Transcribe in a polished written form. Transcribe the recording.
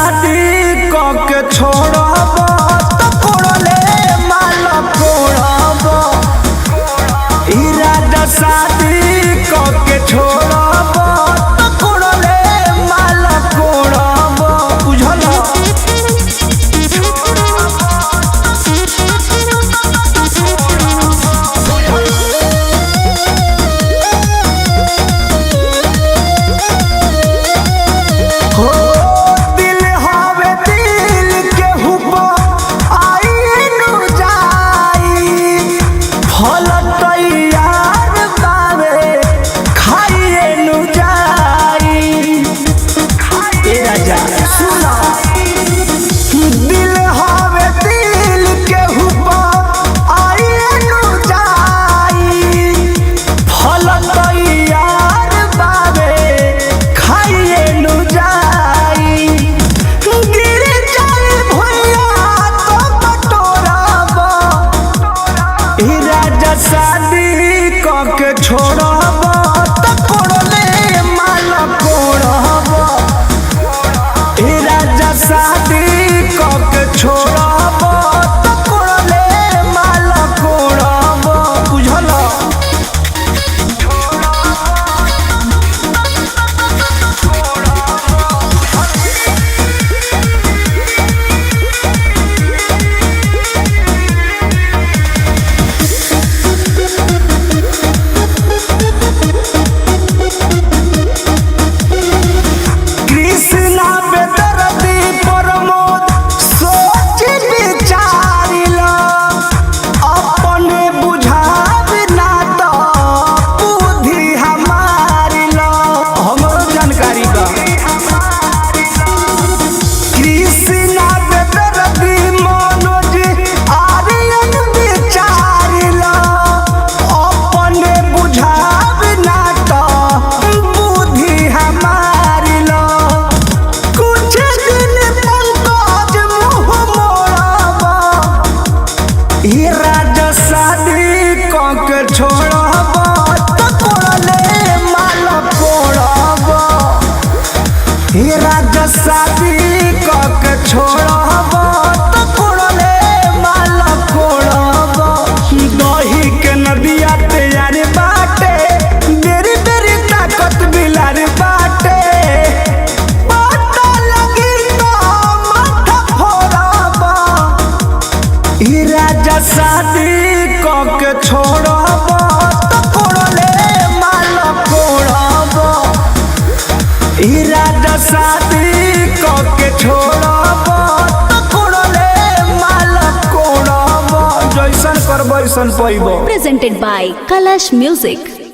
शादी के छोड़ब तो कोड़ले माल कोड़ब। राजा शादी के छोड़ब तो कोड़ले माल कोड़ब। बुझल हो दिल हवे दिल के हुप आइनु जाई। फल तैयार बावे खाइनु जाई। ए राजा सुना दिल हवे दिल के हुप आइनु जाई। फल तैयार बावे खाइनु जाई। गिर जाई भैया तो बटोरब। राजा शादी के छोड़ब तो कोड़ले माल कोड़ब। राजा शादी के छोड़ब तो कोड़ले माल कोड़ब। बुझल कृष्णा बेदर्दी प्रमोद सोच विचारिल। अपने बुझाव ना तो बुद्धि हमारिल। हमरो जानकारी बा कृष्णा बेदर्दी मनोज आर्यन विचारिल। अपने बुझाव ना तो बुद्धि हमारिल। कुछ दिन पंकज मुँह मोड़ब। राजा शादी के छोड़ब तो कोड़ले माल कोड़ब। राजा शादी के छोड़ब तो कोड़ले माल कोड़ब। दही के नदिया तैयार बाटे। बेरी बेरी ताकत बिलार बाटे। पता लगी तो माथा फोड़ब। राजा शादी के छोड़ब तो कोड़ले माल कोड़ब। राजा शादी के छोड़ब तो कोड़ले माल कोड़ब। जैसन करब वैसन पैब। Presented by Kalash Music.